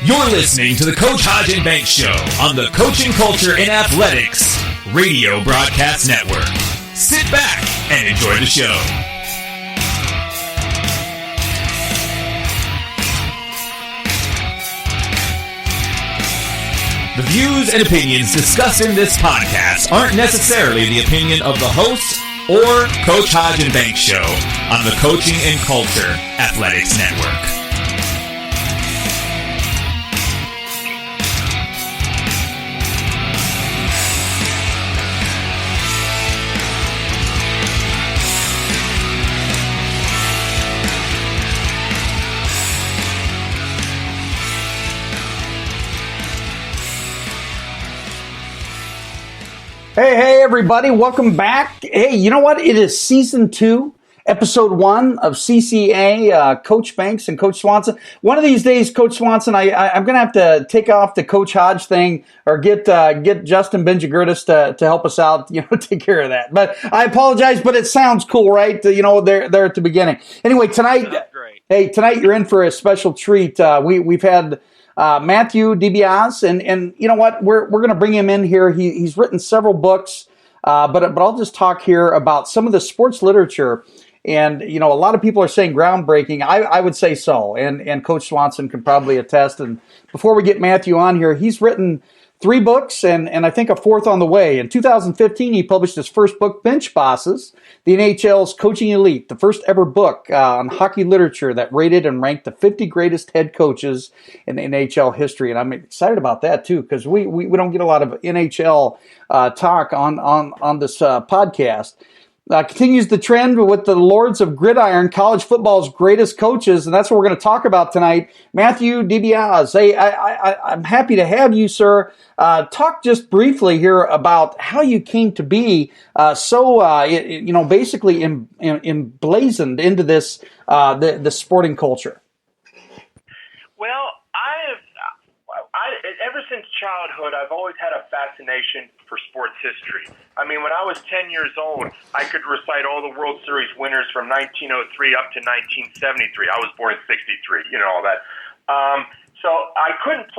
You're listening to the Coach Hodge and Banks Show on the Coaching Culture in Athletics Radio Broadcast Network. Sit back and enjoy the show. The views and opinions discussed in this podcast aren't necessarily the opinion of the host or Coach Hodge and Banks Show on the Coaching and Culture Athletics Network. Hey, everybody. Welcome back. Hey, you know what? It is season 2, episode 1 of CCA, Coach Banks and Coach Swanson. One of these days, Coach Swanson, I'm going to have to take off the Coach Hodge thing or get Justin Benjagurtis to help us out, take care of that. But I apologize, but it sounds cool, right? There at the beginning. Anyway, tonight, you're in for a special treat. We've had Matthew DiBiase, and you know what? We're going to bring him in here. He's written several books, but I'll just talk here about some of the sports literature. And a lot of people are saying groundbreaking. I would say so, and Coach Swanson can probably attest. And before we get Matthew on here, he's written 3 books, and I think a 4th on the way. In 2015, he published his first book, Bench Bosses, the NHL's Coaching Elite, the first ever book on hockey literature that rated and ranked the 50 greatest head coaches in NHL history. And I'm excited about that, too, because we don't get a lot of NHL talk on this podcast. Continues the trend with the Lords of Gridiron, college football's greatest coaches, and that's what we're going to talk about tonight. Matthew DiBiase, hey, I'm happy to have you, sir. Talk just briefly here about how you came to be basically emblazoned into this the sporting culture. Well, ever since childhood, I've always had a fascination for sports history. I mean, when I was 10 years old, I could recite all the World Series winners from 1903 up to 1973. I was born in '63, all that. So I couldn't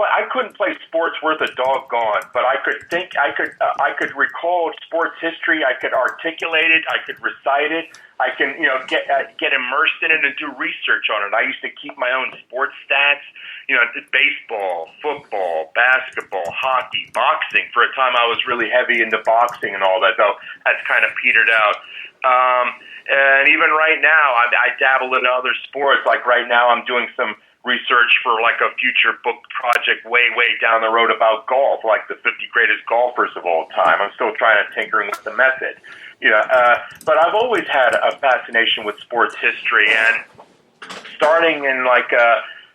play sports worth a doggone, but I could recall sports history. I could articulate it. I could recite it. I can, get immersed in it and do research on it. I used to keep my own sports stats, baseball, football, basketball, hockey, boxing. For a time, I was really heavy into boxing and all that, though that's kind of petered out. And even right now, I dabble into other sports. Like right now, I'm doing some research for like a future book project way down the road about golf, like the 50 greatest golfers of all time. I'm still trying to tinkering with the method. But I've always had a fascination with sports history, and starting in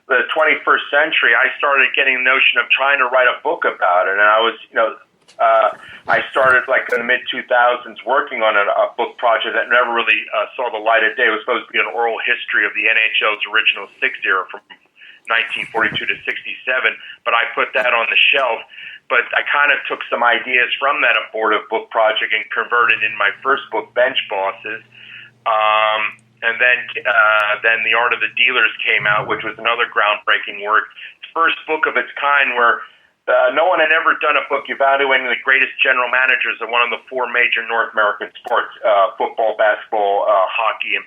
the 21st century, I started getting the notion of trying to write a book about it. And I was, I started in the mid-2000s working on a book project that never really saw the light of day. It was supposed to be an oral history of the NHL's original 6 era from 1942 to 67, but I put that on the shelf. But I kind of took some ideas from that abortive book project and converted in my first book, Bench Bosses. And then The Art of the Dealers came out, which was another groundbreaking work. It's the first book of its kind where no one had ever done a book evaluating the greatest general managers of one of the 4 major North American sports, football, basketball, hockey, and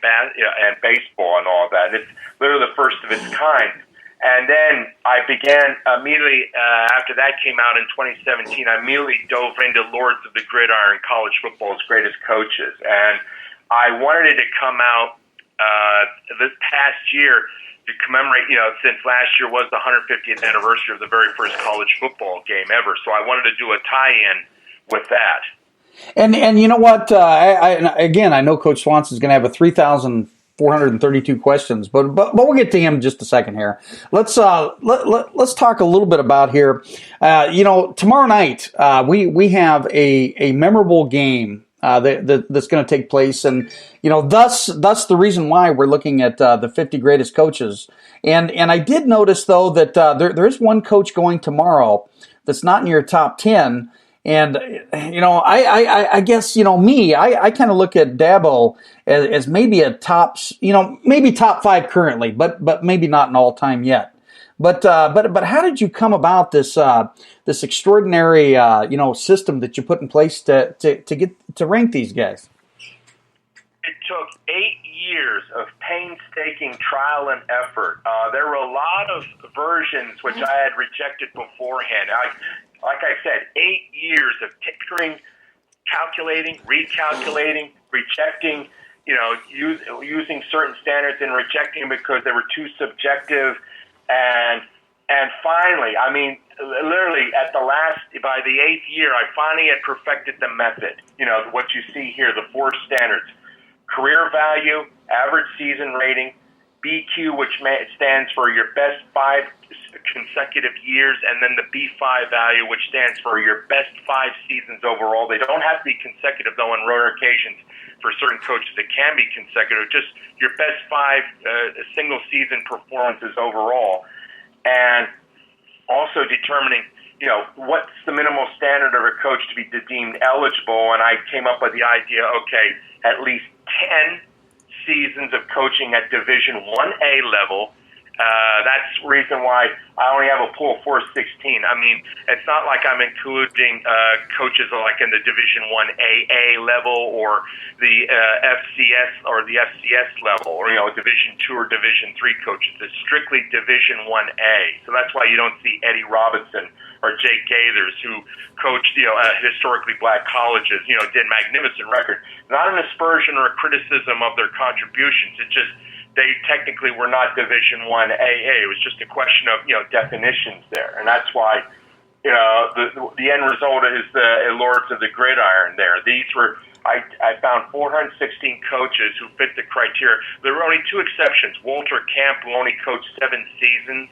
baseball and all that. It's literally the first of its kind. And then I began immediately, after that came out in 2017, I immediately dove into Lords of the Gridiron, college football's greatest coaches. And I wanted it to come out this past year to commemorate, since last year was the 150th anniversary of the very first college football game ever. So I wanted to do a tie-in with that. And you know what? I know Coach Swanson is going to have a 3,432 questions, but we'll get to him in just a second here. Let's talk a little bit about here. Tomorrow night we have a memorable game that's going to take place, and thus the reason why we're looking at the 50 greatest coaches. And I did notice though that there is one coach going tomorrow that's not in your top 10. And, I guess, I kind of look at Dabo as maybe a top, maybe top 5 currently, but maybe not an all-time yet. But how did you come about this this extraordinary system that you put in place to get to rank these guys? It took 8 years of painstaking trial and effort. There were a lot of versions which I had rejected beforehand. Like I said, 8 years of tinkering, calculating, recalculating, rejecting, using certain standards and rejecting because they were too subjective. And finally, I mean, literally by the 8th year, I finally had perfected the method. What you see here, the 4 standards: career value, average season rating, BQ, which stands for your best 5 consecutive years, and then the B5 value, which stands for your best 5 seasons overall. They don't have to be consecutive, though, on rare occasions. For certain coaches, it can be consecutive. Just your best 5 single-season performances overall. And also determining, what's the minimal standard of a coach to be deemed eligible. And I came up with the idea, okay, at least 10 seasons of coaching at Division 1A level. That's the reason why I only have a pool of 416. I mean, it's not like I'm including coaches like in the Division 1AA level or the FCS or the FCS level or, Division 2 or Division 3 coaches. It's strictly Division 1A. So that's why you don't see Eddie Robinson or Jake Gaithers, who coached, historically black colleges, did magnificent record. Not an aspersion or a criticism of their contributions. It just, they technically were not Division 1AA. It was just a question of, definitions there. And that's why, the end result is the Lords of the Gridiron there. These were, I found 416 coaches who fit the criteria. There were only 2 exceptions. Walter Camp, who only coached 7 seasons,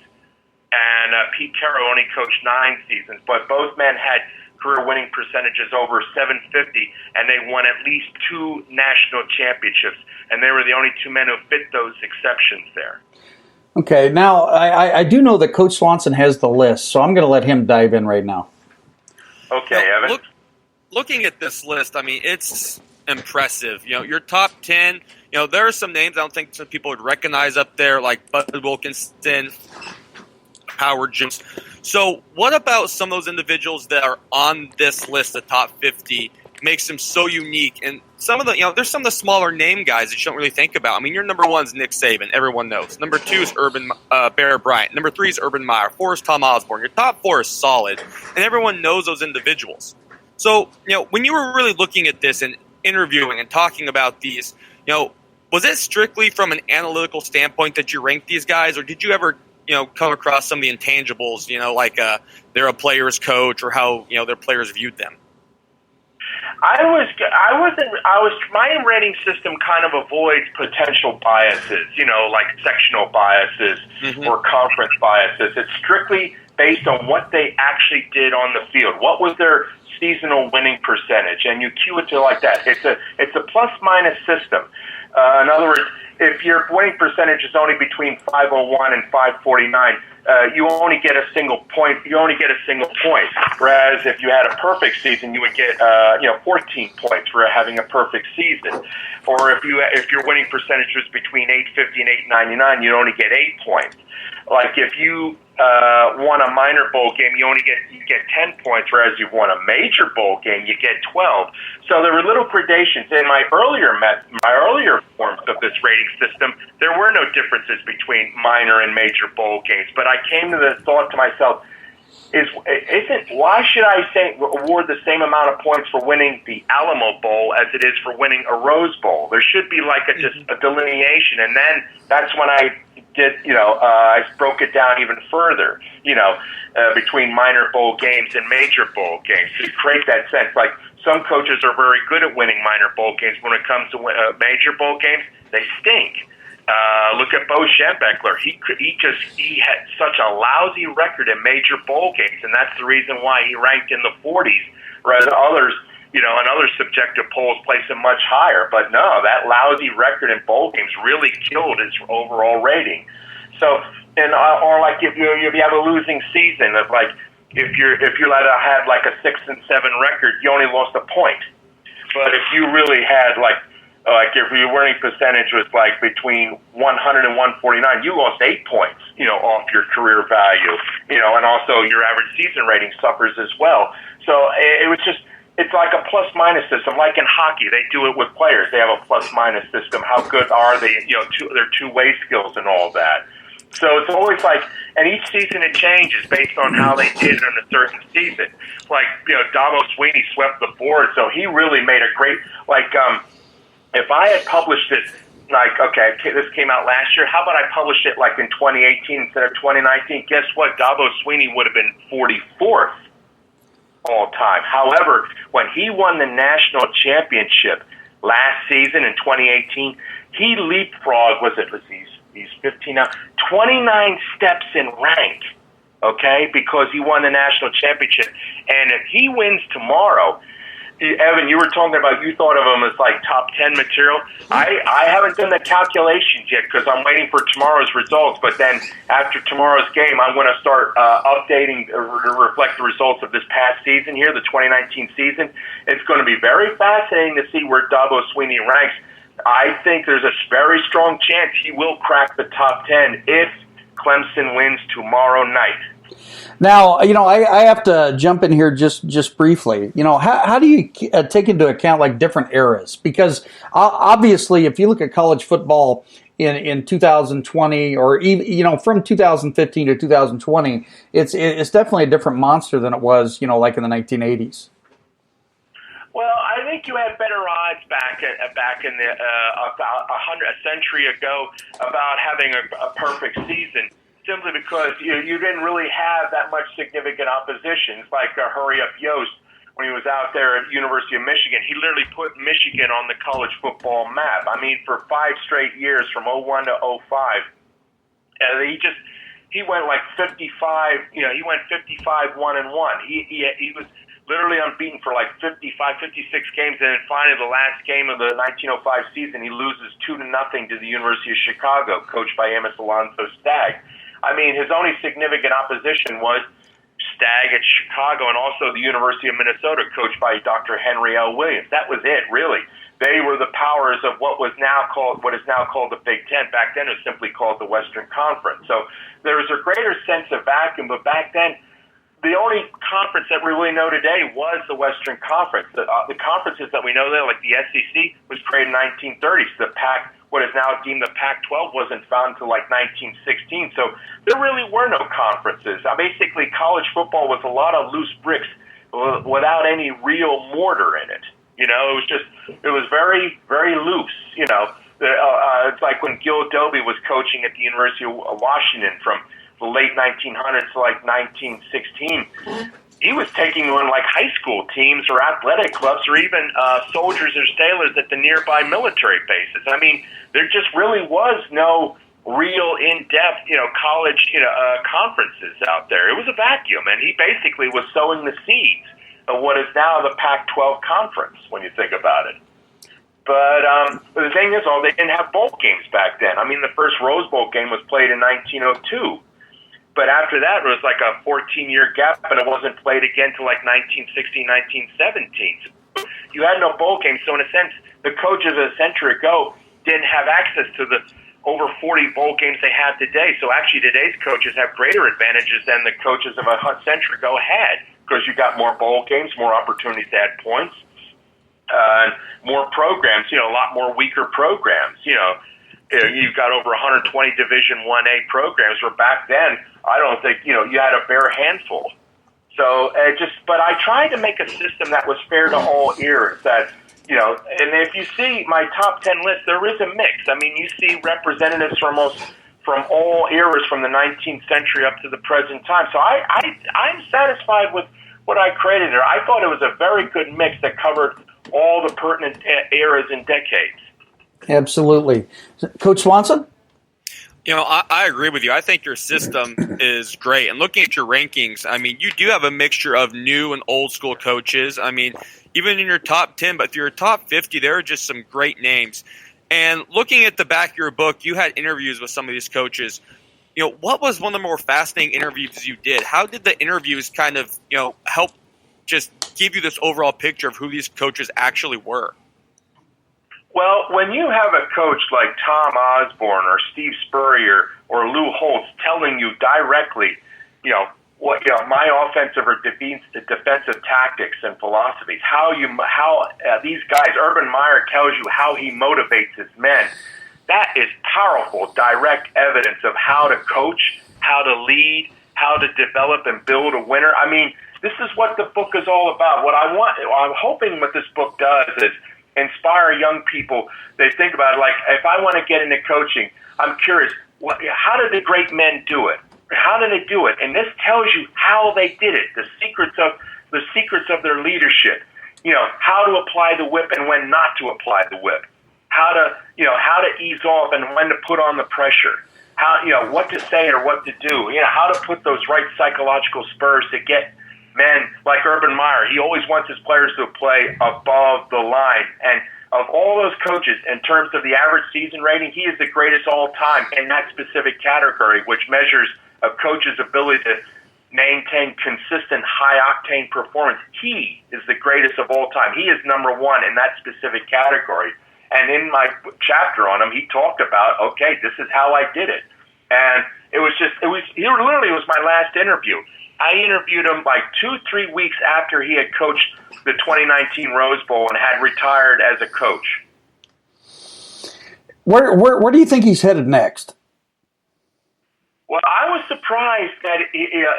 and Pete Carroll only coached 9 seasons. But both men had career winning percentages over 750, and they won at least 2 national championships. And they were the only 2 men who fit those exceptions there. Okay, now I do know that Coach Swanson has the list, so I'm going to let him dive in right now. Okay, Evan. Looking at this list, I mean, it's impressive. Your top 10, there are some names I don't think some people would recognize up there, like Bud Wilkinson, Howard Jones. So what about some of those individuals that are on this list, the top 50, makes them so unique? And some of the, there's some of the smaller name guys that you don't really think about. I mean, your number 1 is Nick Saban. Everyone knows. Number 2 is Bear Bryant. Number 3 is Urban Meyer. 4 is Tom Osborne. Your top 4 is solid, and everyone knows those individuals. So, when you were really looking at this and interviewing and talking about these, was it strictly from an analytical standpoint that you ranked these guys, or did you ever come across some of the intangibles, like they're a player's coach or how, their players viewed them? My rating system kind of avoids potential biases, like sectional biases or conference biases. It's strictly based on what they actually did on the field. What was their seasonal winning percentage? And you cue it to like that. It's a plus-minus system. In other words, if your winning percentage is only between 501 and 549, you only get a single point. Whereas if you had a perfect season, you would get 14 points for having a perfect season. Or if your winning percentage was between 850 and 899, you'd only get 8 points. Like if you won a minor bowl game, you get 10 points, whereas you've won a major bowl game, you get 12. So there were little gradations. In my earlier forms of this rating system, there were no differences between minor and major bowl games. But I came to the thought to myself, why should I award the same amount of points for winning the Alamo Bowl as it is for winning a Rose Bowl? There should be like just a delineation, and then that's when I did, I broke it down even further, between minor bowl games and major bowl games to create that sense. Like some coaches are very good at winning minor bowl games. When it comes to major bowl games, they stink. Look at Bo Schembechler. He had such a lousy record in major bowl games, and that's the reason why he ranked in the 40s, whereas others, in other subjective polls place him much higher. But no, that lousy record in bowl games really killed his overall rating. So, or like if you have a losing season, if you had like a 6-7 record, you only lost a point. But if you really had like Like if your winning percentage was like between 100 and 149, you lost 8 points, off your career value, and also your average season rating suffers as well. So it was just, it's like a plus-minus system. Like in hockey, they do it with players. They have a plus-minus system. How good are they? Their two-way skills and all that. So it's always like, and each season it changes based on how they did in a certain season. Like, Dabo Sweeney swept the board, so he really made a great, if I had published it, this came out last year, how about I published it like in 2018 instead of 2019? Guess what? Dabo Sweeney would have been 44th all time. However, when he won the national championship last season in 2018, he leapfrogged, he's 15 now, 29 steps in rank, okay, because he won the national championship. And if he wins tomorrow, Evan, you were talking about, you thought of him as like top 10 material. I haven't done the calculations yet because I'm waiting for tomorrow's results. But then after tomorrow's game, I'm going to start updating to reflect the results of this past season here, the 2019 season. It's going to be very fascinating to see where Dabo Sweeney ranks. I think there's a very strong chance he will crack the top 10 if Clemson wins tomorrow night. Now, I have to jump in here just briefly. How do you take into account like different eras? Because obviously, if you look at college football in 2020 or even, from 2015 to 2020, it's definitely a different monster than it was, like in the 1980s. Well, I think you had better odds back in the a century ago about having a perfect season, simply because you didn't really have that much significant opposition. It's like Hurry Up Yost when he was out there at University of Michigan. He literally put Michigan on the college football map. I mean, for 5 straight years, from 01 to 05, he went like 55. He went 55-1-1. He was literally unbeaten for like 55, 56 games, and then finally the last game of the 1905 season, he loses 2-0 to the University of Chicago, coached by Amos Alonzo Stagg. I mean, his only significant opposition was Stagg at Chicago and also the University of Minnesota, coached by Dr. Henry L. Williams. That was it, really. They were the powers of what is now called the Big Ten. Back then, it was simply called the Western Conference. So there was a greater sense of vacuum, but back then, the only conference that we really know today was the Western Conference. The conferences that we know there, like the SEC, was created in 1930s. The Pac, what is now deemed the Pac-12, wasn't found until like 1916. So there really were no conferences. Basically, college football was a lot of loose bricks without any real mortar in it. It was very, very loose. It's like when Gil Dobie was coaching at the University of Washington from the late 1900s to like 1916. He was taking on like high school teams or athletic clubs or even soldiers or sailors at the nearby military bases. I mean, there just really was no real in-depth, college, conferences out there. It was a vacuum, and he basically was sowing the seeds of what is now the Pac-12 conference when you think about it. But the thing is, they didn't have bowl games back then. I mean, the first Rose Bowl game was played in 1902. But after that, it was like a 14-year gap, and it wasn't played again until like 1916, 1917. So you had no bowl games. So in a sense, the coaches a century ago didn't have access to the over 40 bowl games they have today. So actually, today's coaches have greater advantages than the coaches of a century ago had, because you got more bowl games, more opportunities to add points, more programs. A lot more weaker programs. You've got over 120 Division 1A programs, where back then, I don't think, you had a bare handful. So but I tried to make a system that was fair to all ears, that, and if you see my top 10 list, there is a mix. I mean, you see representatives from all eras from the 19th century up to the present time. So I'm satisfied with what I created there. I thought it was a very good mix that covered all the pertinent eras and decades. Absolutely. Coach Swanson? I agree with you. I think your system is great. And looking at your rankings, I mean, you do have a mixture of new and old school coaches. I mean, even in your top 10, but through your top 50, there are just some great names. And looking at the back of your book, you had interviews with some of these coaches. What was one of the more fascinating interviews you did? How did the interviews kind of, help just give you this overall picture of who these coaches actually were? Well, when you have a coach like Tom Osborne or Steve Spurrier or Lou Holtz telling you directly, my offensive or defensive tactics and philosophies, how these guys, Urban Meyer tells you how he motivates his men. That is powerful, direct evidence of how to coach, how to lead, how to develop and build a winner. I mean, this is what the book is all about. I'm hoping what this book does is inspire young people. They think about it like, if I want to get into coaching, I'm curious, how did the great men do it? How did they do it? And this tells you how they did it, the secrets of their leadership. How to apply the whip and when not to apply the whip. How to ease off and when to put on the pressure. How, what to say or what to do. How to put those right psychological spurs to get men like Urban Meyer. He always wants his players to play above the line. And of all those coaches, in terms of the average season rating, he is the greatest all time in that specific category, which measures a coach's ability to maintain consistent high-octane performance. He is the greatest of all time. He is number one in that specific category. And in my chapter on him, he talked about, okay, this is how I did it. And he literally was my last interview. I interviewed him like 2-3 weeks after he had coached the 2019 Rose Bowl and had retired as a coach. Where do you think he's headed next? Well, I was surprised that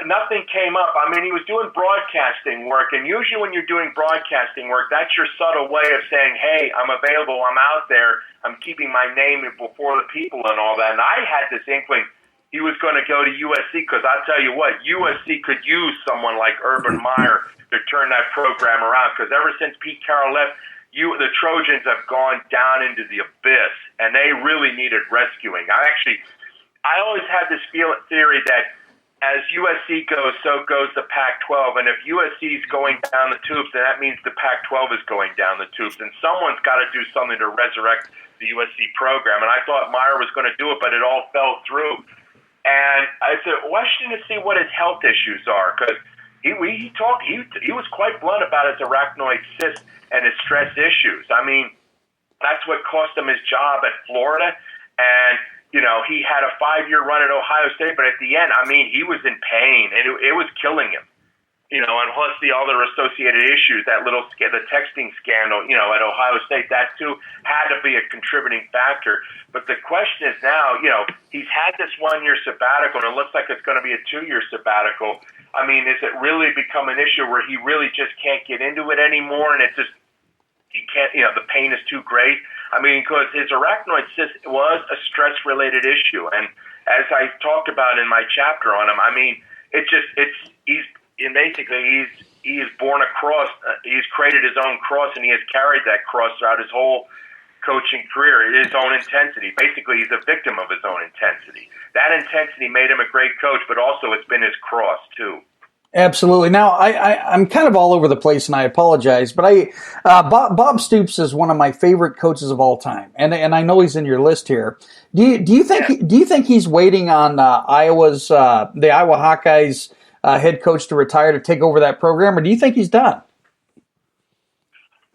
nothing came up. I mean, he was doing broadcasting work, and usually when you're doing broadcasting work, that's your subtle way of saying, hey, I'm available, I'm out there, I'm keeping my name before the people and all that. And I had this inkling he was going to go to USC because I'll tell you what, USC could use someone like Urban Meyer to turn that program around because ever since Pete Carroll left, the Trojans have gone down into the abyss, and they really needed rescuing. I always had this theory that as USC goes, so goes the Pac-12. And if USC is going down the tubes, then that means the Pac-12 is going down the tubes. And someone's got to do something to resurrect the USC program. And I thought Meyer was going to do it, but it all fell through. And it's a question to see what his health issues are because he was quite blunt about his arachnoid cyst and his stress issues. I mean, that's what cost him his job at Florida. And he had a 5-year run at Ohio State, but at the end, I mean, he was in pain, and it was killing him. And plus the other associated issues, the texting scandal, at Ohio State, that too had to be a contributing factor. But the question is now, he's had this 1-year sabbatical, and it looks like it's going to be a 2-year sabbatical. I mean, is it really become an issue where he really just can't get into it anymore, and he can't, the pain is too great? I mean, because his arachnoid cyst was a stress-related issue, and as I talked about in my chapter on him, I mean, he is born a cross. He's created his own cross, and he has carried that cross throughout his whole coaching career. His own intensity. Basically, he's a victim of his own intensity. That intensity made him a great coach, but also it's been his cross too. Absolutely. Now, I'm kind of all over the place, and I apologize, but Bob Stoops is one of my favorite coaches of all time, and I know he's in your list here. Do you think he's waiting on the Iowa Hawkeyes head coach to retire to take over that program, or do you think he's done?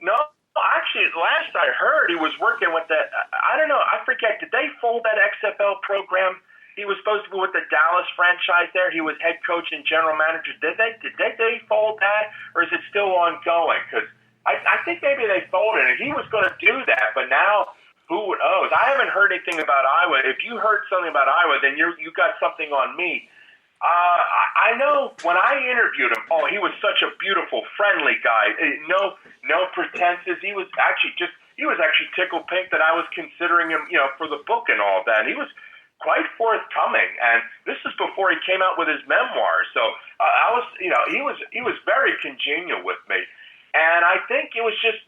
No, actually, last I heard, he was working with I don't know, I forget. Did they fold that XFL program? He was supposed to be with the Dallas franchise there. He was head coach and general manager. Did they fold that, or is it still ongoing? Because I think maybe they folded it. He was going to do that, but now who knows? I haven't heard anything about Iowa. If you heard something about Iowa, then you got something on me. I know when I interviewed him, he was such a beautiful, friendly guy. No pretenses. He was actually tickled pink that I was considering him, for the book and all that. And he was quite forthcoming, and this is before he came out with his memoir. So he was very congenial with me, and I think it was just.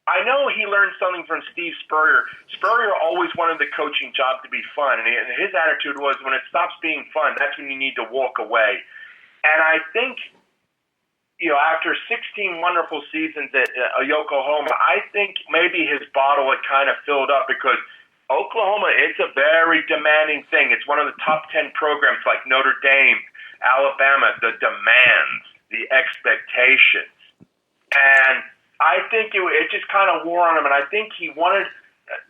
I know he learned something from Steve Spurrier. Spurrier always wanted the coaching job to be fun, and his attitude was when it stops being fun, that's when you need to walk away. And I think, after 16 wonderful seasons at Oklahoma, I think maybe his bottle had kind of filled up because Oklahoma, it's a very demanding thing. It's one of the top 10 programs like Notre Dame, Alabama, the demands, the expectations. And I think it just kind of wore on him, and I think he wanted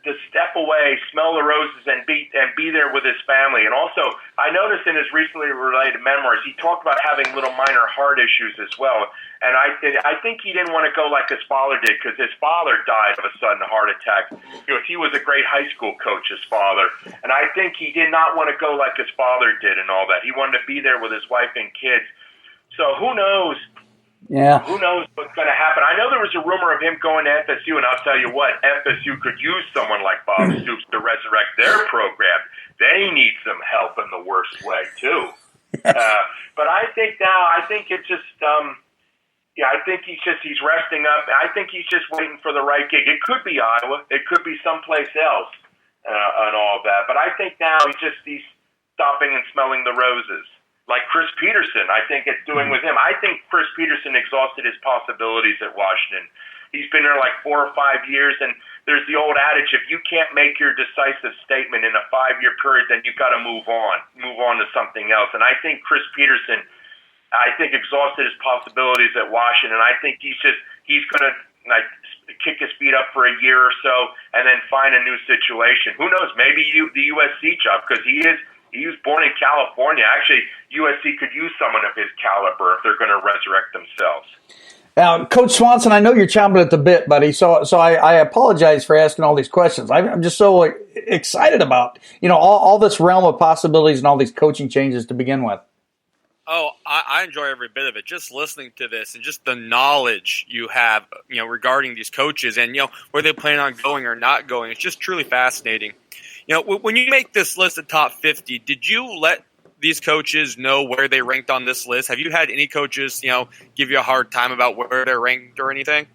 to step away, smell the roses, and be there with his family. And also, I noticed in his recently related memoirs, he talked about having little minor heart issues as well. And I think he didn't want to go like his father did, because his father died of a sudden heart attack. He was a great high school coach, his father. And I think he did not want to go like his father did and all that. He wanted to be there with his wife and kids. So who knows? Yeah. Who knows what's going to happen? I know there was a rumor of him going to FSU, and I'll tell you what, FSU could use someone like Bob Stoops to resurrect their program. They need some help in the worst way, too. But I think it's just, I think he's resting up. I think he's just waiting for the right gig. It could be Iowa. It could be someplace else and all that. But I think now he's stopping and smelling the roses. Like Chris Peterson, I think it's doing with him. I think Chris Peterson exhausted his possibilities at Washington. He's been there like 4 or 5 years, and there's the old adage, if you can't make your decisive statement in a 5-year period, then you've got to move on to something else. And I think Chris Peterson, exhausted his possibilities at Washington. I think he's going to kick his feet up for a year or so and then find a new situation. Who knows? Maybe the USC job, because he was born in California. Actually, USC could use someone of his caliber if they're going to resurrect themselves. Now, Coach Swanson, I know you're chomping at the bit, buddy. So I apologize for asking all these questions. I'm just so excited about all this realm of possibilities and all these coaching changes to begin with. Oh, I enjoy every bit of it. Just listening to this and just the knowledge you have, regarding these coaches and where they plan on going or not going. It's just truly fascinating. When you make this list of top 50, did you let these coaches know where they ranked on this list? Have you had any coaches, give you a hard time about where they're ranked or anything?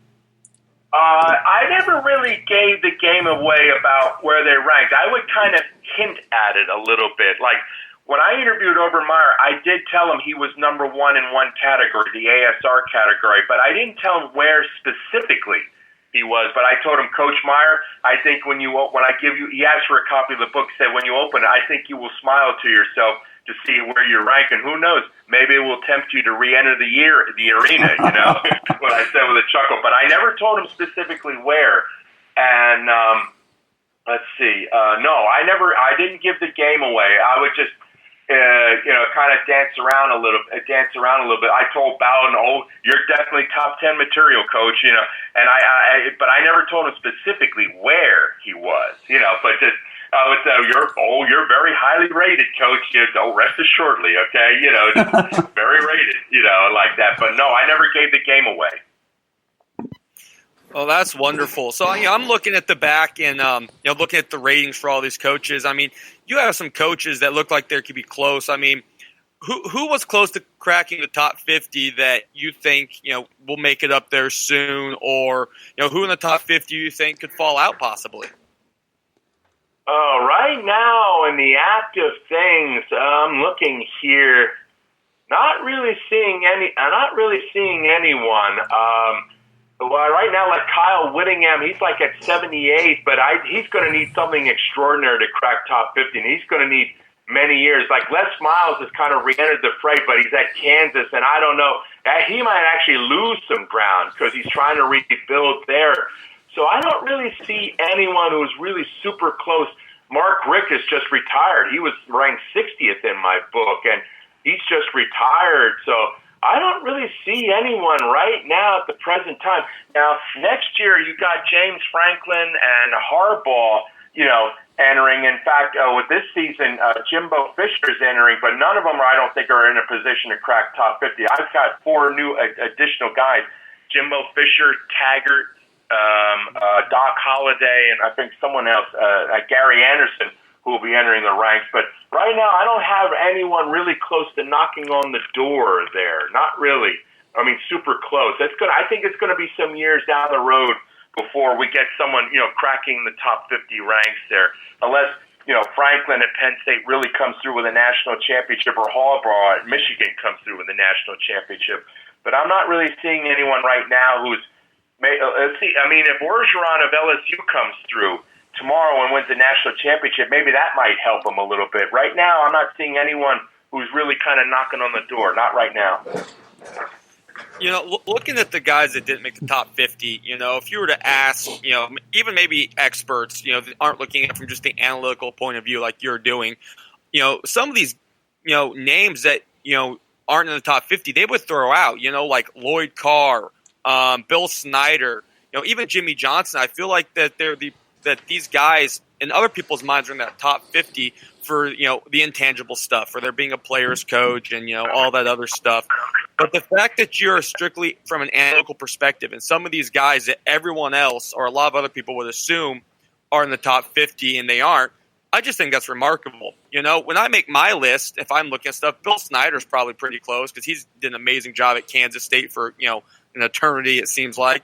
I never really gave the game away about where they ranked. I would kind of hint at it a little bit. Like when I interviewed Obermeyer, I did tell him he was number one in one category, the ASR category, but I didn't tell him where specifically he was. But I told him, Coach Meyer, I think when I give you, he asked for a copy of the book, said when you open it, I think you will smile to yourself to see where you're ranking. Who knows? Maybe it will tempt you to re-enter the arena, what I said with a chuckle. But I never told him specifically where. And let's see. No, I didn't give the game away. I would just, kind of dance around a little bit. I told Bowden, you're definitely top 10 material, Coach, and but I never told him specifically where he was, but just, I would say, you're very highly rated, Coach. Rest assuredly, okay? Just very rated, like that. But no, I never gave the game away. Oh, that's wonderful. So, I'm looking at the back and, looking at the ratings for all these coaches. I mean, you have some coaches that look like they could be close. I mean, who was close to cracking the top 50 that you think, will make it up there soon? Or, who in the top 50 you think could fall out possibly? Right now, in the active things, I'm looking here, not really seeing anyone. Well, right now, like Kyle Whittingham, he's like at 78, but he's going to need something extraordinary to crack top 50, and he's going to need many years. Like Les Miles has kind of re-entered the fray, but he's at Kansas, and I don't know. He might actually lose some ground because he's trying to rebuild there. So I don't really see anyone who's really super close. Mark Richt is just retired. He was ranked 60th in my book, and he's just retired. So I don't really see anyone right now at the present time. Now, next year, you got James Franklin and Harbaugh, entering. In fact, with this season, Jimbo Fisher is entering, but none of them, I don't think, are in a position to crack top 50. I've got 4 new additional guys: Jimbo Fisher, Taggart, Doc Holliday, and I think someone else, Gary Anderson, who will be entering the ranks. But right now, I don't have anyone really close to knocking on the door there. Not really. I mean, super close. I think it's going to be some years down the road before we get someone, cracking the top 50 ranks there. Unless, Franklin at Penn State really comes through with a national championship, or Harbaugh at Michigan comes through with a national championship. But I'm not really seeing anyone right now who's, let's see, I mean, if Orgeron of LSU comes through tomorrow and wins the national championship, maybe that might help him a little bit. Right now, I'm not seeing anyone who's really kind of knocking on the door. Not right now. Looking at the guys that didn't make the top 50, if you were to ask, even maybe experts, that aren't looking at it from just the analytical point of view like you're doing, some of these, names that, aren't in the top 50, they would throw out, like Lloyd Carr, Bill Snyder, even Jimmy Johnson. I feel like that that these guys in other people's minds are in that top 50 for, the intangible stuff, for there being a player's coach and, all that other stuff. But the fact that you're strictly from an analytical perspective, and some of these guys that everyone else or a lot of other people would assume are in the top 50 and they aren't, I just think that's remarkable. When I make my list, if I'm looking at stuff, Bill Snyder's probably pretty close because he's did an amazing job at Kansas State for, an eternity, it seems like.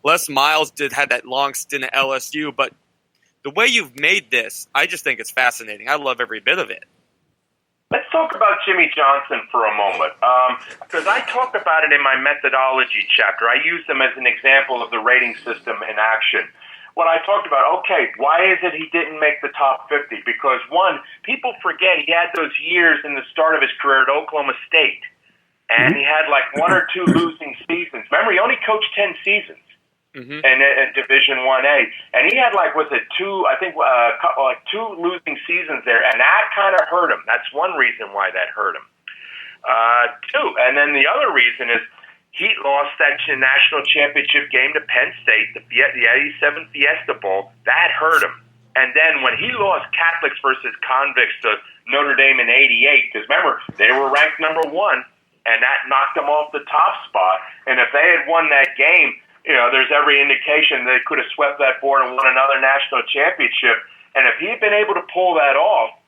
Les Miles had that long stint at LSU, but the way you've made this, I just think it's fascinating. I love every bit of it. Let's talk about Jimmy Johnson for a moment, because I talk about it in my methodology chapter. I use them as an example of the rating system in action. When I talked about, okay, why is it he didn't make the top 50? Because, one, people forget he had those years in the start of his career at Oklahoma State, and he had like 1 or 2 losing seasons. Remember, he only coached 10 seasons. In Division 1A, and he had like 2 losing seasons there, and that kind of hurt him. That's one reason why that hurt him. 2, and then the other reason is he lost that national championship game to Penn State, the 87 Fiesta Bowl. That hurt him. And then when he lost Catholics versus Convicts to Notre Dame in '88, because remember they were ranked number 1, and that knocked them off the top spot. And if they had won that game, there's every indication they could have swept that board and won another national championship. And if he'd been able to pull that off,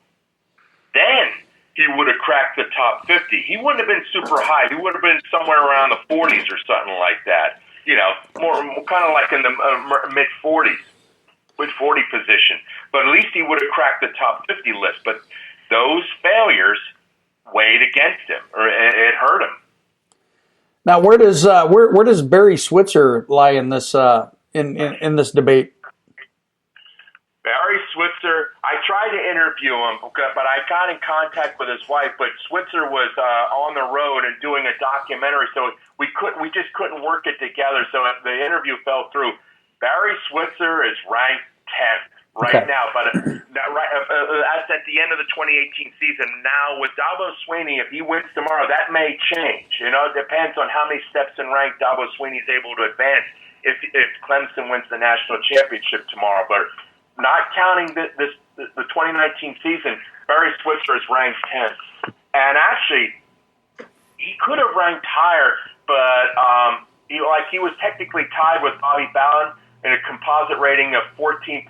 then he would have cracked the top 50. He wouldn't have been super high. He would have been somewhere around the 40s or something like that. More kind of like in the mid-40s, mid-40 position. But at least he would have cracked the top 50 list. But those failures weighed against him, or it hurt him. Now, where does Barry Switzer lie in this in this debate? Barry Switzer, I tried to interview him, but I got in contact with his wife. But Switzer was on the road and doing a documentary, so we just couldn't work it together. So the interview fell through. Barry Switzer is ranked 10th right now, but that's at the end of the 2018 season. Now with Dabo Swinney, if he wins tomorrow, that may change. It depends on how many steps in rank Dabo Swinney is able to advance if Clemson wins the national championship tomorrow. But not counting the 2019 season, Barry Switzer is ranked 10th. And actually, he could have ranked higher, but he was technically tied with Bobby Bowden in a composite rating of 14.00.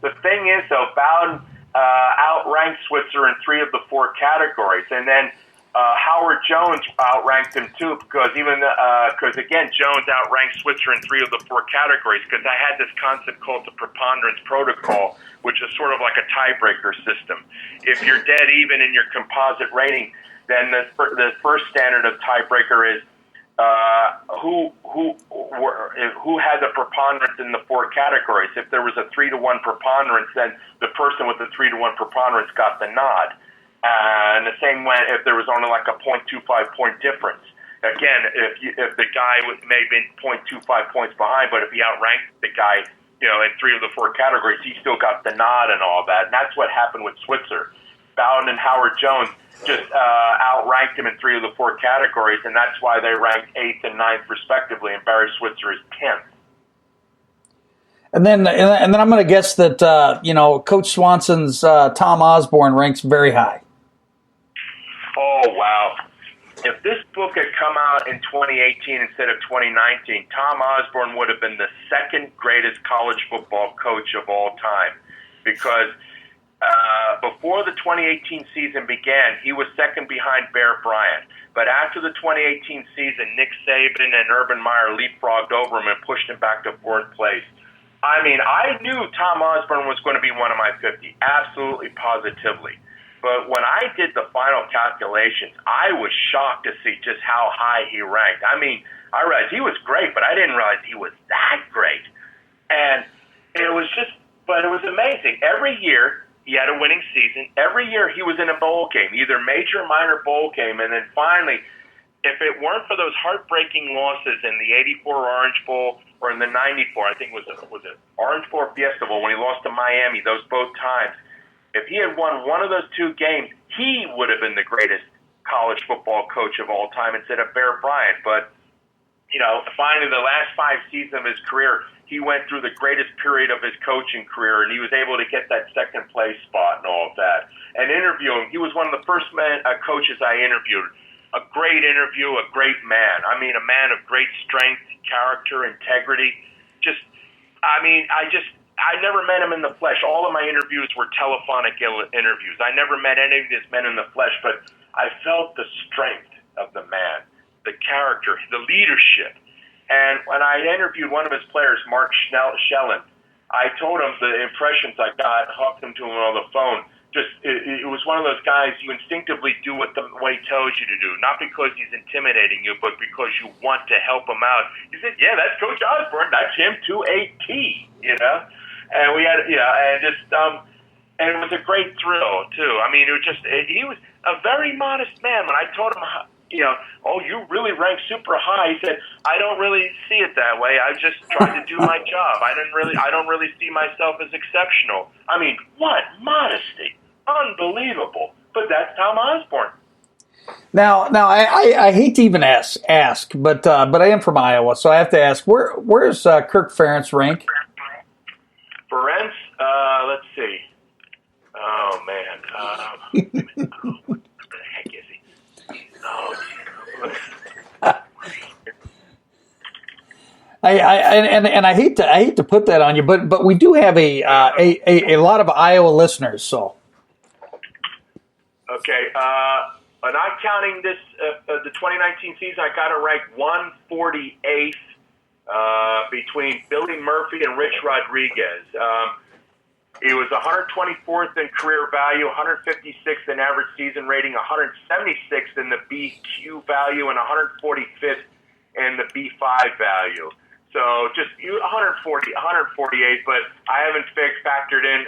The thing is, though, Bowden outranked Switzer in 3 of the 4 categories, and then Howard Jones outranked him too, because again Jones outranked Switzer in 3 of the 4 categories. Because I had this concept called the preponderance protocol, which is sort of like a tiebreaker system. If you're dead even in your composite rating, then the first standard of tiebreaker is who had the preponderance in the 4 categories. If there was a 3-to-1 preponderance, then the person with the 3-to-1 preponderance got the nod. And the same way if there was only like a 0.25 point difference. Again, if the guy may have been 0.25 points behind, but if he outranked the guy, in 3 of the 4 categories, he still got the nod and all that. And that's what happened with Switzer. Bowden and Howard Jones just outranked him in 3 of the 4 categories, and that's why they ranked 8th and 9th respectively, and Barry Switzer is 10th. And then I'm going to guess that Coach Swanson's Tom Osborne ranks very high. Oh wow! If this book had come out in 2018 instead of 2019, Tom Osborne would have been the 2nd greatest college football coach of all time, because before the 2018 season began, he was 2nd behind Bear Bryant. But after the 2018 season, Nick Saban and Urban Meyer leapfrogged over him and pushed him back to 4th place. I mean, I knew Tom Osborne was going to be one of my 50, absolutely, positively. But when I did the final calculations, I was shocked to see just how high he ranked. I mean, I realized he was great, but I didn't realize he was that great. And it was amazing. Every year, he had a winning season. Every year he was in a bowl game, either major or minor bowl game. And then finally, if it weren't for those heartbreaking losses in the '84 Orange Bowl or in the '94, I think was it Orange Bowl or Fiesta Bowl when he lost to Miami, those both times. If he had won one of those two games, he would have been the greatest college football coach of all time instead of Bear Bryant. But, finally the last 5 seasons of his career, he went through the greatest period of his coaching career, and he was able to get that second place spot and all of that. And interviewing, he was one of the first coaches I interviewed. A great interview, a great man. I mean, a man of great strength, character, integrity. I never met him in the flesh. All of my interviews were telephonic interviews. I never met any of these men in the flesh, but I felt the strength of the man, the character, the leadership. And when I interviewed one of his players, Mark Schellen, I told him the impressions I got, talked him to him on the phone. It was one of those guys you instinctively do what he tells you to do, not because he's intimidating you, but because you want to help him out. He said, "Yeah, that's Coach Osborne. That's him to a T." And we had, and it was a great thrill too. I mean, he was a very modest man. When I told him, "Oh, you really rank super high," he said, "I don't really see it that way. I just tried to do my job. I don't really see myself as exceptional." I mean, what modesty! Unbelievable. But that's Tom Osborne. Now, I hate to even ask, but I am from Iowa, so I have to ask, where's Kirk Ferentz rank? Ferentz, let's see. Oh man, what the heck is he? Oh. I hate to put that on you, but we do have a lot of Iowa listeners, so. Okay, not counting this the 2019 season, I got it ranked 148th between Billy Murphy and Rich Rodriguez. He was 124th in career value, 156th in average season rating, 176th in the BQ value, and 145th in the B5 value. So just 148, but I haven't factored in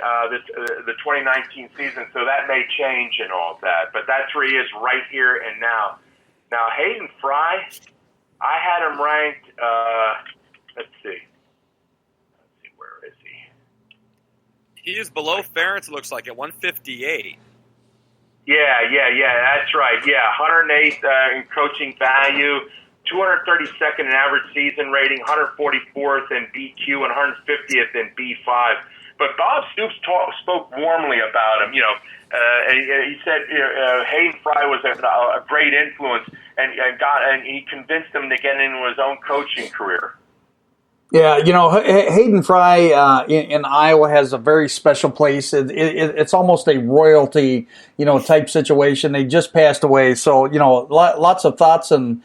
the 2019 season, so that may change and all that. But that's where he is right here and now. Now, Hayden Fry, I had him ranked, let's see, where is he? He is below Ferentz, looks like, at 158. Yeah, that's right. Yeah, 108th in coaching value, 232nd in average season rating, 144th in BQ, and 150th in B5. But Bob Stoops spoke warmly about him. He said Hayden Fry was a great influence, and he convinced him to get into his own coaching career. Yeah, Hayden Fry in Iowa has a very special place. It's almost a royalty, type situation. They just passed away, so lots of thoughts and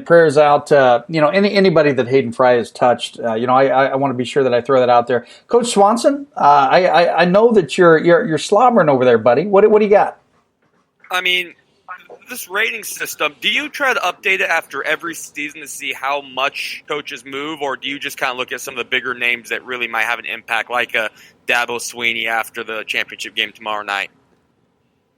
prayers out to anybody that Hayden Fry has touched. I want to be sure that I throw that out there. Coach Swanson, I know that you're slobbering over there, buddy. What do you got? I mean, this rating system, do you try to update it after every season to see how much coaches move, or do you just kind of look at some of the bigger names that really might have an impact, like Dabo Swinney after the championship game tomorrow night?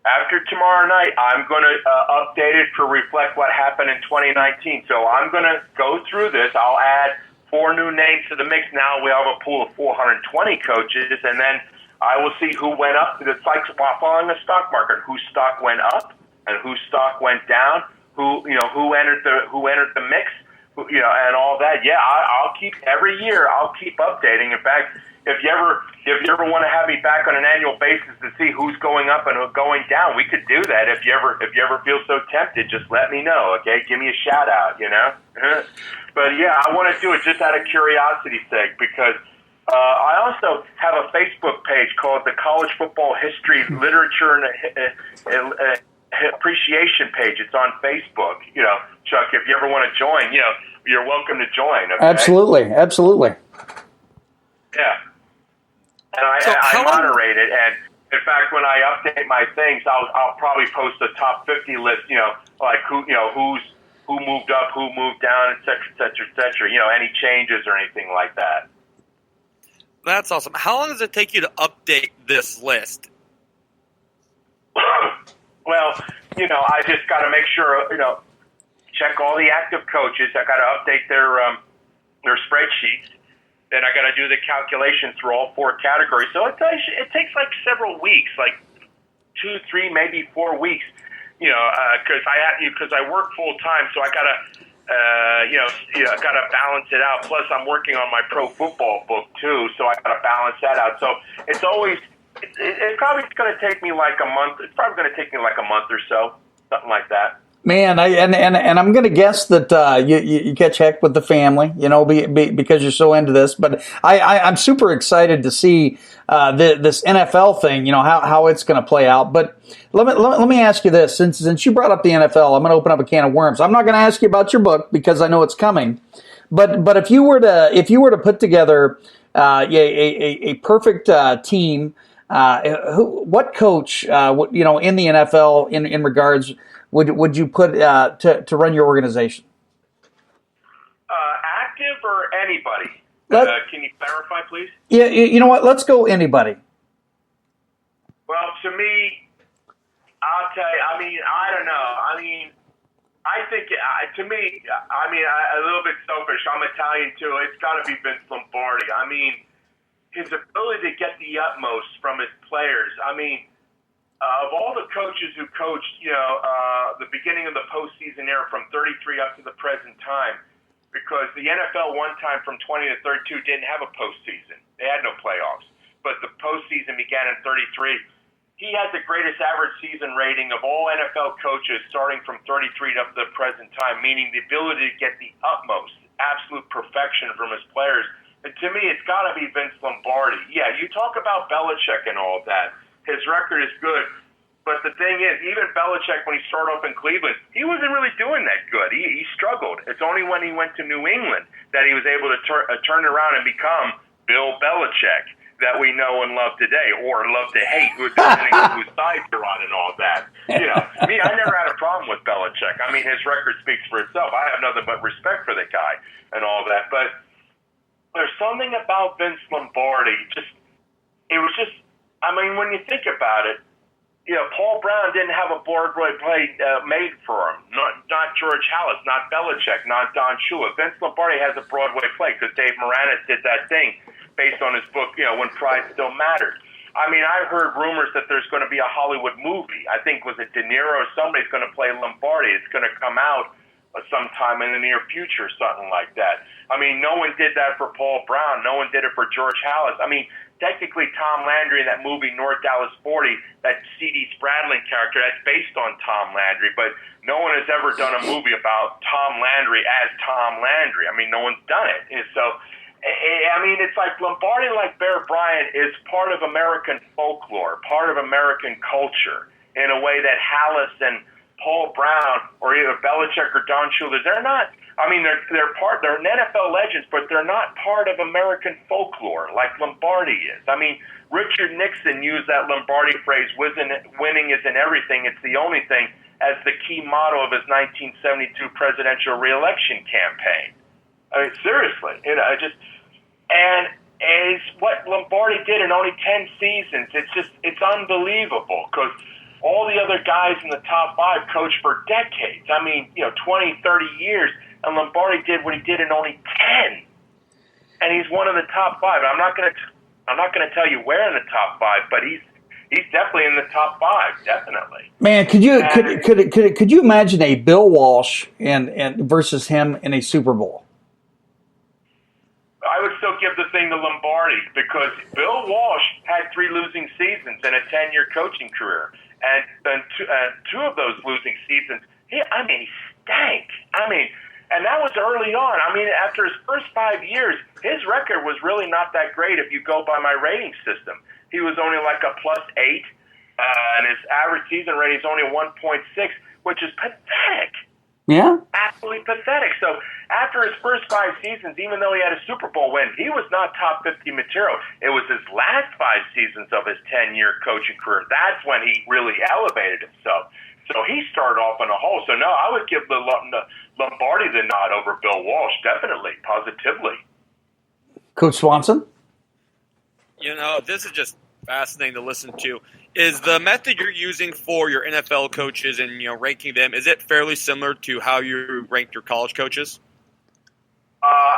After tomorrow night, I'm going to update it to reflect what happened in 2019. So I'm going to go through this. I'll add 4 new names to the mix. Now we have a pool of 420 coaches, and then I will see who went up. It's like following the stock market, whose stock went up and whose stock went down, who entered the mix, and all that. Yeah, I'll keep every year. I'll keep updating. In fact, if you ever want to have me back on an annual basis to see who's going up and who's going down, we could do that. If you ever feel so tempted, just let me know. Okay, give me a shout out. But yeah, I want to do it just out of curiosity's sake because I also have a Facebook page called the College Football History Literature and Appreciation page. It's on Facebook. Chuck, if you ever want to join, you're welcome to join. Okay? Absolutely. Yeah. And I moderate it, and in fact, when I update my things, I'll probably post a top 50 list. Like who moved up, who moved down, et cetera. Any changes or anything like that. That's awesome. How long does it take you to update this list? Well, I just got to make sure, check all the active coaches. I got to update their spreadsheets. Then I got to do the calculations through all 4 categories. So it takes like several weeks, like 2, 3, maybe 4 weeks. Because I work full time, so I got to. I got to balance it out. Plus, I'm working on my pro football book too, so I got to balance that out. So it's probably going to take me like a month. It's probably going to take me like a month or so, something like that. Man, and I'm going to guess that you catch heck with the family, because you're so into this. But I'm super excited to see this NFL thing, how it's going to play out. But let me ask you this: since you brought up the NFL, I'm going to open up a can of worms. I'm not going to ask you about your book because I know it's coming. But if you were to put together a perfect team, what coach in the NFL in regards would you put to run your organization? Active or anybody? Can you clarify, please? Yeah, you know what? Let's go anybody. Well, to me, I'll tell you. I mean, I don't know. I mean, I think to me, a little bit selfish. I'm Italian too. It's got to be Vince Lombardi. I mean, his ability to get the utmost from his players. I mean. Of all the coaches who coached, the beginning of the postseason era from 33 up to the present time, because the NFL one time from 20 to 32 didn't have a postseason. They had no playoffs. But the postseason began in 33. He had the greatest average season rating of all NFL coaches starting from 33 up to the present time, meaning the ability to get the utmost, absolute perfection from his players. And to me, it's got to be Vince Lombardi. Yeah, you talk about Belichick and all that. His record is good. But the thing is, even Belichick, when he started off in Cleveland, he wasn't really doing that good. He struggled. It's only when he went to New England that he was able to turn around and become Bill Belichick that we know and love today, or love to hate, depending on whose side you're on and all that. Me, I never had a problem with Belichick. I mean, his record speaks for itself. I have nothing but respect for the guy and all that. But there's something about Vince Lombardi. When you think about it, Paul Brown didn't have a Broadway play made for him. Not George Halas, not Belichick, not Don Shula. Vince Lombardi has a Broadway play because Dave Moranis did that thing based on his book, When Pride Still Mattered. I mean, I heard rumors that there's going to be a Hollywood movie. I think, was it De Niro or somebody's going to play Lombardi. It's going to come out sometime in the near future, something like that. I mean, no one did that for Paul Brown. No one did it for George Halas. I mean, technically, Tom Landry in that movie, North Dallas 40, that C.D. Spradlin character, that's based on Tom Landry, but no one has ever done a movie about Tom Landry as Tom Landry. I mean, no one's done it. And so, I mean, it's like Lombardi, like Bear Bryant, is part of American folklore, part of American culture, in a way that Halas and Paul Brown or either Belichick or Don Shula, they're not. I mean, they're NFL legends, but they're not part of American folklore like Lombardi is. I mean, Richard Nixon used that Lombardi phrase, winning isn't everything, it's the only thing, as the key motto of his 1972 presidential reelection campaign. I mean, seriously, and it's what Lombardi did in only 10 seasons. It's unbelievable, because all the other guys in the top 5 coached for decades. I mean, 20, 30 years, and Lombardi did what he did in only 10. And he's one of the top 5. I'm not going to tell you where in the top 5, but he's definitely in the top 5, definitely. Man, could you imagine a Bill Walsh and versus him in a Super Bowl? I would still give the thing to Lombardi, because Bill Walsh had 3 losing seasons in a 10-year coaching career. And two of those losing seasons, he stank. And that was early on. I mean, after his first 5 years, his record was really not that great if you go by my rating system. He was only like a +8, and his average season rating is only 1.6, which is pathetic. Yeah. Absolutely pathetic. So after his first 5 seasons, even though he had a Super Bowl win, he was not top 50 material. It was his last 5 seasons of his 10-year coaching career. That's when he really elevated himself. So he started off in a hole. So, no, I would give the Lombardi the nod over Bill Walsh, definitely, positively. Coach Swanson? This is just fascinating to listen to. Is the method you're using for your NFL coaches and ranking them, is it fairly similar to how you ranked your college coaches?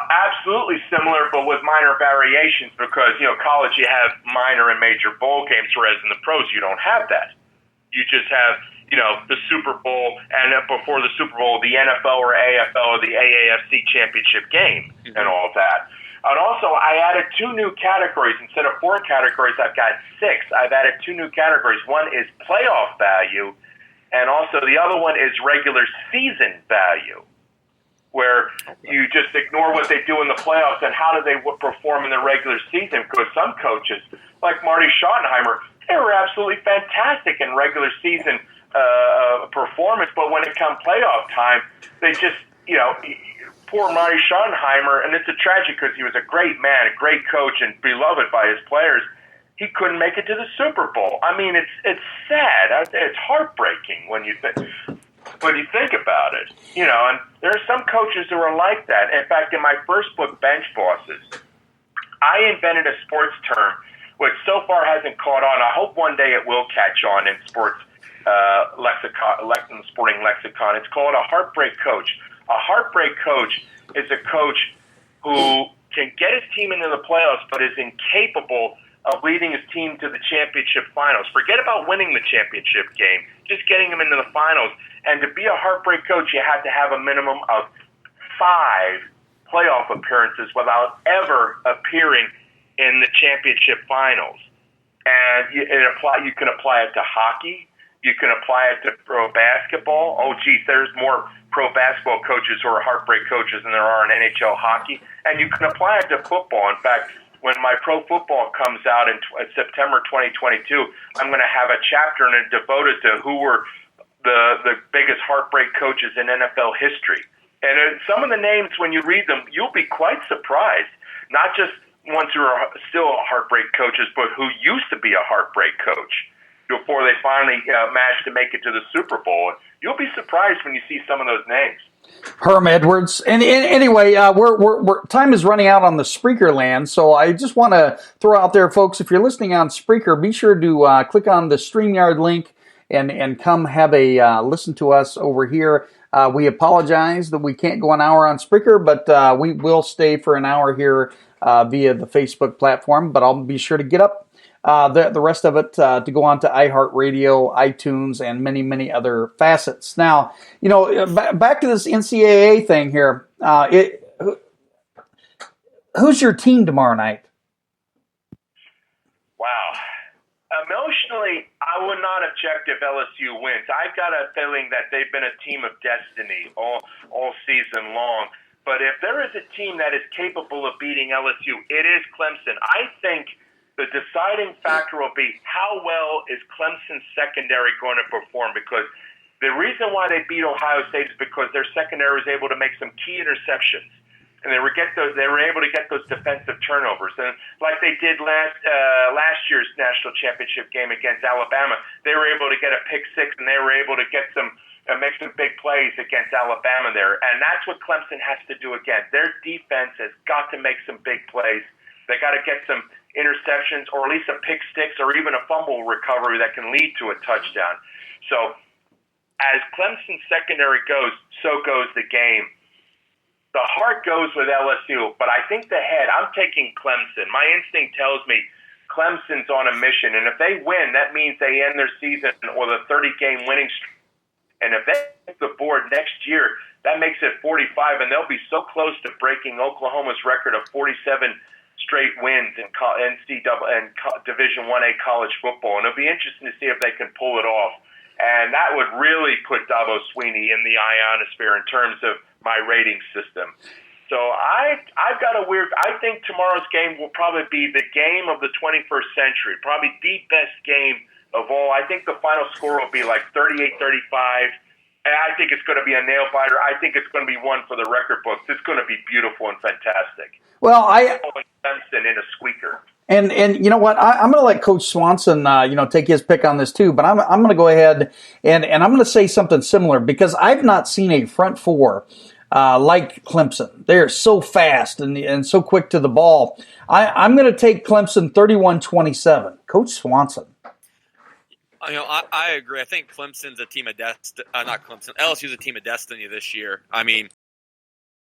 Absolutely similar, but with minor variations because, college you have minor and major bowl games, whereas in the pros you don't have that. You just have, the Super Bowl and before the Super Bowl, the NFL or AFL or the AAFC championship game and all of that. And also, I added 2 new categories. Instead of 4 categories, I've got 6. I've added 2 new categories. One is playoff value, and also the other one is regular season value, where you just ignore what they do in the playoffs and how do they perform in the regular season. Because some coaches, like Marty Schottenheimer, they were absolutely fantastic in regular season performance, but when it comes playoff time, they just, poor Marty Schottenheimer, and it's a tragedy because he was a great man, a great coach, and beloved by his players. He couldn't make it to the Super Bowl. I mean, it's sad. It's heartbreaking when you think about it. And there are some coaches who are like that. In fact, in my first book, Bench Bosses, I invented a sports term which so far hasn't caught on. I hope one day it will catch on in sports sporting lexicon. It's called a heartbreak coach. A heartbreak coach is a coach who can get his team into the playoffs but is incapable of leading his team to the championship finals. Forget about winning the championship game, just getting them into the finals. And to be a heartbreak coach, you have to have a minimum of 5 playoff appearances without ever appearing in the championship finals. And you can apply it to hockey. You can apply it to pro basketball. Oh, geez, there's more pro basketball coaches who are heartbreak coaches than there are in NHL hockey. And you can apply it to football. In fact, when my pro football comes out in September 2022, I'm going to have a chapter in it devoted to who were the biggest heartbreak coaches in NFL history. And some of the names, when you read them, you'll be quite surprised. Not just ones who are still heartbreak coaches, but who used to be a heartbreak coach before they finally managed to make it to the Super Bowl. You'll be surprised when you see some of those names. Herm Edwards. And anyway, we're time is running out on the Spreaker land, so I just want to throw out there, folks, if you're listening on Spreaker, be sure to click on the StreamYard link and come have a listen to us over here. We apologize that we can't go an hour on Spreaker, but we will stay for an hour here via the Facebook platform. But I'll be sure to get up the rest of it to go on to iHeartRadio, iTunes, and many, many other facets. Now, back to this NCAA thing here. Who's your team tomorrow night? Wow. Emotionally, I would not object if LSU wins. I've got a feeling that they've been a team of destiny all season long. But if there is a team that is capable of beating LSU, it is Clemson. I think the deciding factor will be how well is Clemson's secondary going to perform, because the reason why they beat Ohio State is because their secondary was able to make some key interceptions, and they were able to get those defensive turnovers. And like they did last year's national championship game against Alabama, they were able to get a pick six, and they were able to get make some big plays against Alabama there. And that's what Clemson has to do again. Their defense has got to make some big plays. They got to get some interceptions, or at least a pick six, or even a fumble recovery that can lead to a touchdown. So as Clemson's secondary goes, so goes the game. The heart goes with LSU, but I think the head, I'm taking Clemson. My instinct tells me Clemson's on a mission, and if they win, that means they end their season with a 30-game winning streak. And if they hit the board next year, that makes it 45, and they'll be so close to breaking Oklahoma's record of 47 straight wins in NCAA and Division I college football. And it'll be interesting to see if they can pull it off. And that would really put Dabo Swinney in the ionosphere in terms of my rating system. So I've got I think tomorrow's game will probably be the game of the 21st century, probably the best game of all. I think the final score will be like 38-35. And I think it's going to be a nail biter. I think it's going to be one for the record books. It's going to be beautiful and fantastic. Well, Clemson in a squeaker. And you know what? I'm going to let Coach Swanson take his pick on this too. But I'm going to go ahead and I'm going to say something similar, because I've not seen a front four like Clemson. They're so fast and so quick to the ball. I'm going to take Clemson 31-27. Coach Swanson. I agree. I think Clemson's a team of destiny. Not Clemson. LSU's a team of destiny this year. I mean,